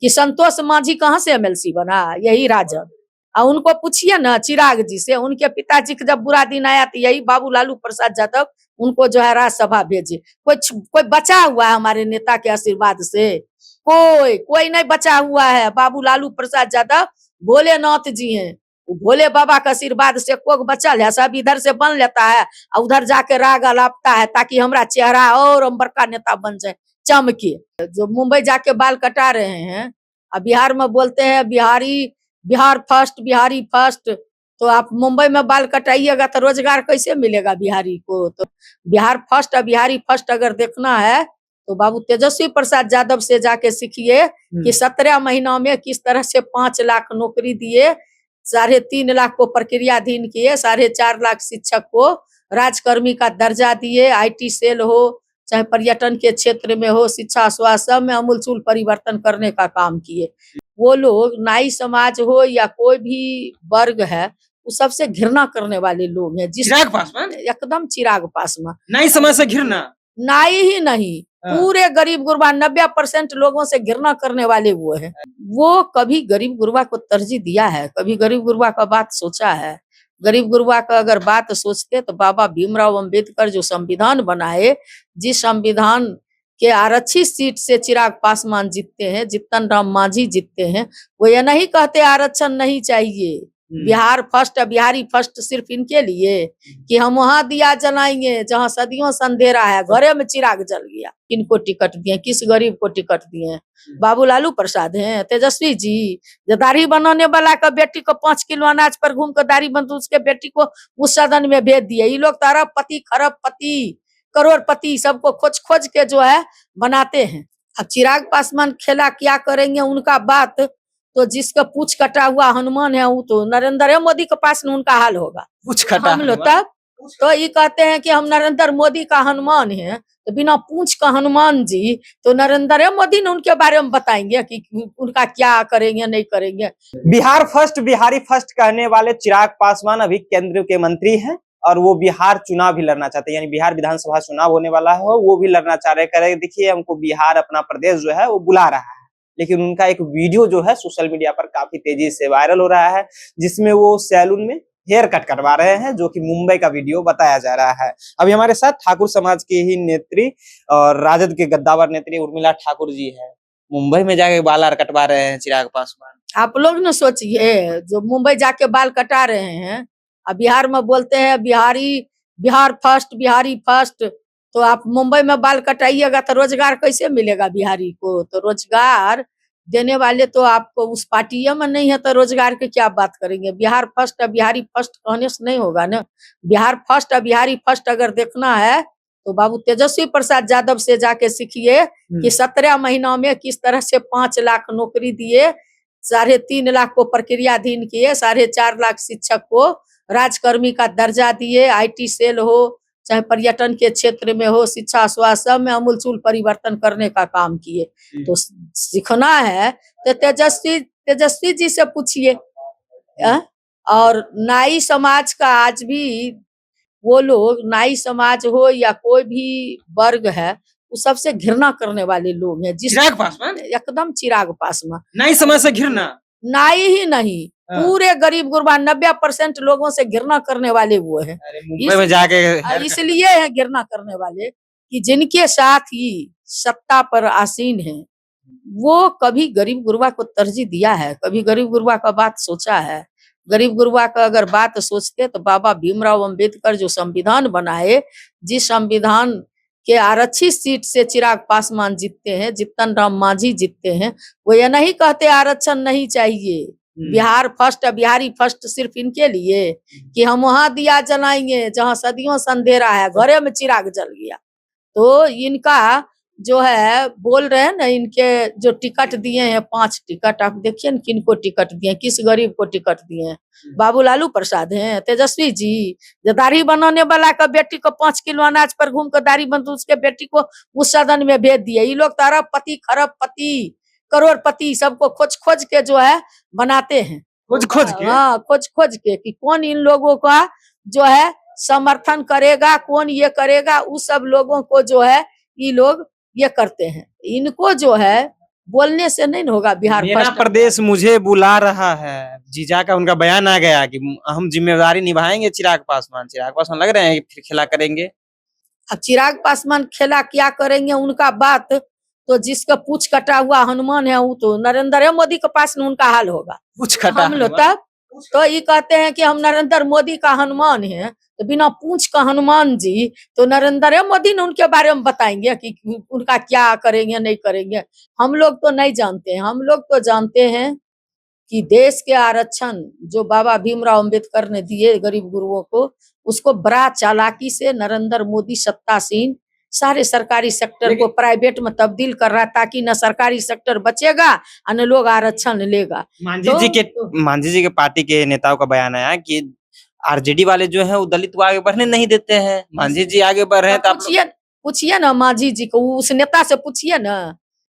कि संतोष मांझी कहाँ से एमएलसी बना, यही राजद। और उनको पूछिए ना चिराग जी से, उनके पिताजी का जब बुरा दिन आया तो यही बाबू लालू प्रसाद यादव उनको जो है राज्यसभा भेजे। कोई बचा हुआ है हमारे नेता के आशीर्वाद से? कोई नहीं बचा हुआ है। बाबू लालू प्रसाद यादव भोलेनाथ जी हैं, भोले बाबा का आशीर्वाद से कोक बचल है। सब इधर से बन लेता है और उधर जाके राग अलापता है ताकि हमारा चेहरा और हम बड़का नेता बन जाए, चमके। जो मुंबई जाके बाल कटा रहे हैं, अब बिहार में बोलते हैं बिहार फर्स्ट, बिहारी फर्स्ट। तो आप मुंबई में बाल कटाइएगा तो रोजगार कैसे मिलेगा बिहारी को? तो बिहार फर्स्ट और बिहारी फर्स्ट अगर देखना है तो बाबू तेजस्वी प्रसाद यादव से जाके सीखिए कि 17 महीनों में किस तरह से 5 लाख नौकरी दिए, 3.5 लाख को प्रक्रियाधीन किए, 4.5 लाख शिक्षक को राजकर्मी का दर्जा दिए, IT सेल हो चाहे पर्यटन के क्षेत्र में हो, शिक्षा स्वास्थ्य में अमूलचूल परिवर्तन करने का काम किए। वो लोग नाई समाज हो या कोई भी वर्ग है, वो सबसे घृणा करने वाले लोग हैं। चिराग पासवान एकदम चिराग पासवान नाई समाज से घृणा, नाई ही नहीं पूरे गरीब गुरबा 90% लोगों से घृणा करने वाले वो है। वो कभी गरीब गुरबा को तरजीह दिया है, कभी गरीब गुरबा का बात सोचा है? गरीब गुरबा का अगर बात सोचते तो बाबा भीमराव अंबेडकर जो संविधान बनाए, जिस संविधान के आरक्षित सीट से चिराग पासवान जीतते हैं, जीतन राम मांझी जीतते हैं, वो ये नहीं कहते आरक्षण नहीं चाहिए, बिहार फर्स्ट बिहारी फर्स्ट सिर्फ इनके लिए कि हम वहां दिया जलाएंगे जहां सदियों से अंधेरा है, घरे में चिराग जल गया। किनको टिकट दिए, किस गरीब को टिकट दिए? बाबू लालू प्रसाद हैं, तेजस्वी जी, जो दाढ़ी बनाने वाला का बेटी को 5 किलो अनाज पर घूम कर दाढ़ी बन उसके बेटी को उस सदन में भेज दिए। ये लोग तो अरबपति खरबपति करोड़पति सबको खोज खोज के जो है बनाते हैं। अब चिराग पासवान खेला क्या करेंगे उनका बात, तो जिसका पूछ कटा हुआ हनुमान है वो तो नरेंद्र मोदी के पास में उनका हाल होगा। पूछ कटा हम लोग तब तो ये कहते हैं कि हम नरेंद्र मोदी का हनुमान है, तो बिना पूछ का हनुमान जी तो नरेंद्र मोदी ने उनके बारे में बताएंगे कि उनका क्या करेंगे नहीं करेंगे। बिहार फर्स्ट बिहारी फर्स्ट कहने वाले चिराग पासवान अभी केंद्र के मंत्री हैं और वो बिहार चुनाव भी लड़ना चाहते हैं, यानी बिहार विधानसभा चुनाव होने वाला है वो भी लड़ना चाह रहे हैं। कह रहे देखिए हमको बिहार अपना प्रदेश जो है वो बुला रहा है। लेकिन उनका एक वीडियो जो है सोशल मीडिया पर काफी तेजी से वायरल हो रहा है, जिसमें वो सैलून में हेयर कट करवा रहे हैं, जो कि मुंबई का वीडियो बताया जा रहा है। अभी हमारे साथ ठाकुर समाज की ही नेत्री और राजद के गद्दावर नेत्री उर्मिला ठाकुर जी है, मुंबई में जाके बाल कटवा रहे हैं चिराग पासवान। आप लोग न सोचिए, जो मुंबई जाके बाल कटा रहे हैं अब बिहार में बोलते हैं बिहार फर्स्ट बिहारी फर्स्ट। तो आप मुंबई में बाल कटाइएगा तो रोजगार कैसे मिलेगा बिहारी को? तो रोजगार देने वाले तो आपको उस पार्टी में नहीं है, तो रोजगार की क्या बात करेंगे? बिहार फर्स्ट और बिहारी फर्स्ट कहने से नहीं होगा ना। बिहार फर्स्ट और बिहारी फर्स्ट अगर देखना है तो बाबू तेजस्वी प्रसाद यादव से जाके सीखिए कि 17 महीनों में किस तरह से 5 लाख नौकरी दिए, 3.5 लाख को प्रक्रियाधीन किए, 4.5 लाख शिक्षक को राजकर्मी का दर्जा दिए, IT सेल हो चाहे पर्यटन के क्षेत्र में हो, शिक्षा स्वास्थ्य में अमूलचूल परिवर्तन करने का काम किए। तो सीखना है तो तेजस्वी जी से पूछिए। और नाई समाज का आज भी वो लोग, नाई समाज हो या कोई भी वर्ग है, वो सबसे घृणा करने वाले लोग हैं। चिराग पासवान एकदम चिराग पासवान नाई समाज से घृणा, नाई ही नहीं पूरे गरीब गुरबा 90% लोगों से घृणा करने वाले वो है। मुंबई में जाके इसलिए है घृणा करने वाले कि जिनके साथ ही सत्ता पर आसीन है, वो कभी गरीब गुरबा को तरजीह दिया है, कभी गरीब गुरबा का बात सोचा है? गरीब गुरबा का अगर बात सोचते तो बाबा भीमराव अंबेडकर जो संविधान बनाए, जिस संविधान के आरक्षित सीट से चिराग पासवान जीतते हैं, जीतन राम मांझी जीतते हैं, वो ये नहीं कहते आरक्षण नहीं चाहिए, बिहार फर्स्ट बिहारी फर्स्ट सिर्फ इनके लिए कि हम वहां दिया जलाएंगे जहां सदियों से अंधेरा है, घरे में चिराग जल गया। तो इनका जो है बोल रहे हैं ना, इनके जो टिकट दिए हैं 5 टिकट, आप देखिए न किनको टिकट दिए, किस गरीब को टिकट दिए हैं? बाबू लालू प्रसाद हैं, तेजस्वी जी, जो दाढ़ी बनाने वाला का बेटी को 5 किलो अनाज पर घूम कर दाढ़ी बन उसके बेटी को उस सदन में भेज दिए। ये लोग तो अरबपति खरबपति करोड़पति सबको खोज खोज के जो है बनाते हैं, खोज खोज के। हाँ, खोज खोज के कि कौन इन लोगों का जो है समर्थन करेगा, कौन ये करेगा, उस सब लोगों को जो है ये लोग ये करते हैं। इनको जो है बोलने से नहीं ना होगा बिहार मेरा फर्स्ट। प्रदेश मुझे बुला रहा है, जीजा का उनका बयान आ गया कि हम जिम्मेदारी निभाएंगे। चिराग पासवान लग रहे हैं कि फिर खेला करेंगे। अब चिराग पासवान खेला क्या करेंगे उनका बात, तो जिसका पूछ कटा हुआ हनुमान है वो तो नरेंद्र मोदी के पास में उनका हाल होगा। कुछ खटा हम लोग तब तो ये कहते हैं कि हम नरेंद्र मोदी का हनुमान है, तो बिना पूछ का हनुमान जी, तो नरेंद्र मोदी ने उनके बारे में बताएंगे कि उनका क्या करेंगे नहीं करेंगे। हम लोग तो नहीं जानते हैं, हम लोग तो जानते हैं कि देश के आरक्षण जो बाबा भीमराव अंबेडकर ने दिए गरीब गुरुओं को, उसको बड़ा चालाकी से नरेंद्र मोदी सत्तासीन सारे सरकारी सेक्टर को प्राइवेट में तब्दील कर रहा है, ताकि न सरकारी सेक्टर बचेगा और न लोग आरक्षण लेगा। मांझी जी के पार्टी के नेताओं का बयान आया कि आरजेडी वाले जो है वो दलित को आगे बढ़ने नहीं देते हैं। मांझी जी आगे बढ़ रहे हैं तो पूछिए ना मांझी जी को, उस नेता से पूछिए ना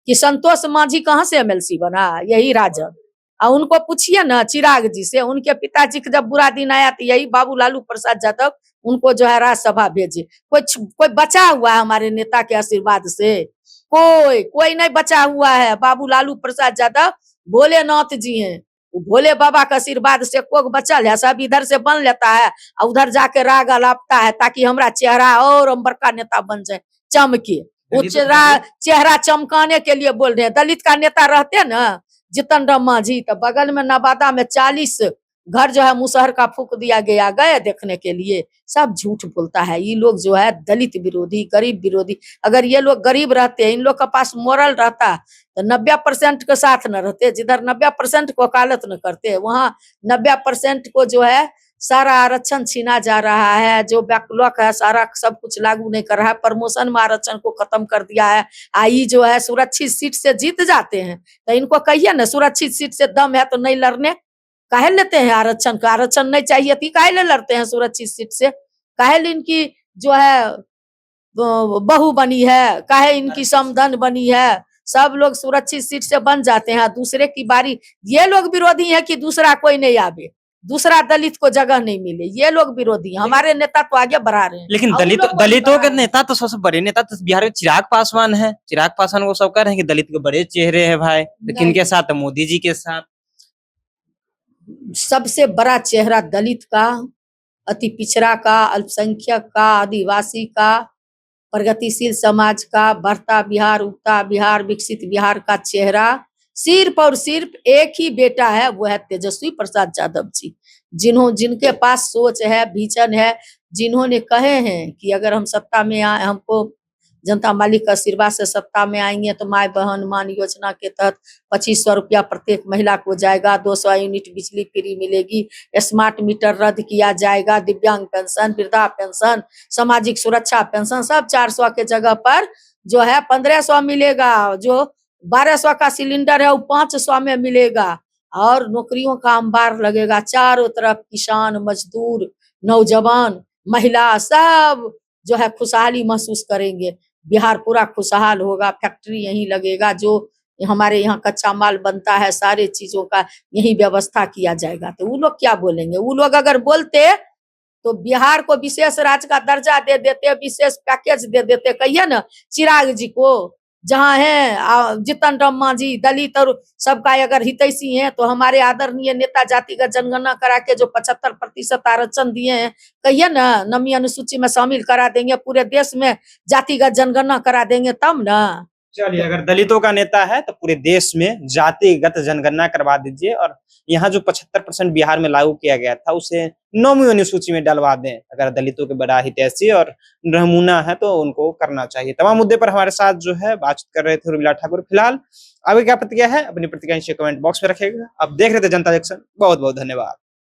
कि संतोष मांझी कहाँ से एमएलसी बना, यही राजद। और उनको पूछिए ना चिराग जी से, उनके पिताजी का जब बुरा दिन आया तो यही बाबू लालू प्रसाद यादव उनको जो है राज्यसभा भेजे। कोई बचा हुआ है हमारे नेता के आशीर्वाद से? कोई नहीं बचा हुआ है। बाबू लालू प्रसाद यादव भोलेनाथ जी हैं, भोले बाबा का आशीर्वाद से कोक बचल है, सब इधर से बन लेता है और उधर जाके राग अलापता है, ताकि हमारा चेहरा और हम बड़का नेता बन जाए, चमके। वो चेहरा चमकाने के लिए बोल रहे हैं। दलित का नेता रहते ना जितन राम मांझी, तो बगल में नवादा में 40 घर जो है मुसहर का फूक दिया गया, गए देखने के लिए। सब झूठ बोलता है ये लोग, जो है दलित विरोधी, गरीब विरोधी। अगर ये लोग गरीब रहते, इन लोग के पास मोरल रहता, तो 90% के साथ न रहते। जिधर 90% को वकालत न करते, वहाँ 90% को जो है सारा आरक्षण छीना जा रहा है। जो बैकलॉग है सारा सब कुछ लागू नहीं कर रहा है। प्रमोशन में आरक्षण को खत्म कर दिया है। आई जो है सुरक्षित सीट से जीत जाते हैं, तो इनको कहिए ना सुरक्षित सीट से दम है तो नहीं लड़ने, काहे लेते हैं आरक्षण का? आरक्षण नहीं चाहिए थी, काहे ले लड़ते हैं सुरक्षित सीट से? काहे इनकी जो है बहू बनी है, काहे इनकी समधन बनी है? सब लोग सुरक्षित सीट से बन जाते हैं, दूसरे की बारी। ये लोग विरोधी है कि दूसरा कोई नहीं आवे, दूसरा दलित को जगह नहीं मिले, ये लोग विरोधी हैं। हमारे नेता तो आगे बढ़ा रहे हैं। लेकिन दलितों के नेता तो सबसे बड़े नेता तो बिहार में चिराग पासवान है। चिराग पासवान को सब कह रहे हैं कि दलित के बड़े चेहरे हैं भाई, लेकिन के साथ मोदी जी के साथ सबसे बड़ा चेहरा दलित का, अति पिछड़ा का, अल्पसंख्यक का, आदिवासी का, प्रगतिशील समाज का, बढ़ता बिहार, उगता बिहार, विकसित बिहार का चेहरा सिर्फ और सिर्फ एक ही बेटा है, वो है तेजस्वी प्रसाद यादव जी। जिनके पास सोच है, विजन है, जिन्होंने कहे हैं कि अगर हम सत्ता में आए, हमको जनता मालिक का आशीर्वाद से सत्ता में आएंगे तो माय बहन मान योजना के तहत 2500 रुपया प्रत्येक महिला को जाएगा, 200 यूनिट बिजली फ्री मिलेगी, स्मार्ट मीटर रद्द किया जाएगा, दिव्यांग पेंशन, वृद्धा पेंशन, सामाजिक सुरक्षा पेंशन सब 400 के जगह पर जो है 1500 मिलेगा। जो 1200 का सिलेंडर है वो 500 में मिलेगा। और नौकरियों का अंबार लगेगा चारों तरफ। किसान, मजदूर, नौजवान, महिला सब जो है खुशहाली महसूस करेंगे। बिहार पूरा खुशहाल होगा। फैक्ट्री यहीं लगेगा, जो हमारे यहाँ कच्चा माल बनता है, सारे चीजों का यही व्यवस्था किया जाएगा। तो वो लोग क्या बोलेंगे? वो लोग अगर बोलते तो बिहार को विशेष राज्य का दर्जा दे देते, विशेष पैकेज दे देते। कहिए ना चिराग जी को, जहाँ है जितन राम मांझी दलित और सबका अगर हितैषी हैं, तो हमारे आदरणीय नेता जातिगत जनगणना करा के जो 75% आरक्षण दिए हैं, कहिए ना नमी अनुसूची में शामिल करा देंगे, पूरे देश में जातिगत जनगणना करा देंगे तब ना। चलिए, अगर दलितों का नेता है तो पूरे देश में जातिगत जनगणना करवा दीजिए, और यहाँ जो 75% बिहार में लागू किया गया था उसे 9वीं अनुसूची में डलवा दें। अगर दलितों के बड़ा हितैषी और नमूना है तो उनको करना चाहिए। तमाम मुद्दे पर हमारे साथ जो है बातचीत कर रहे थे उर्मिला ठाकुर। फिलहाल आगे क्या प्रतिक्रिया है, अपनी प्रतिक्रिया नीचे कमेंट बॉक्स में रखेगा। अब देख रहे थे जनता जंक्शन। बहुत बहुत धन्यवाद।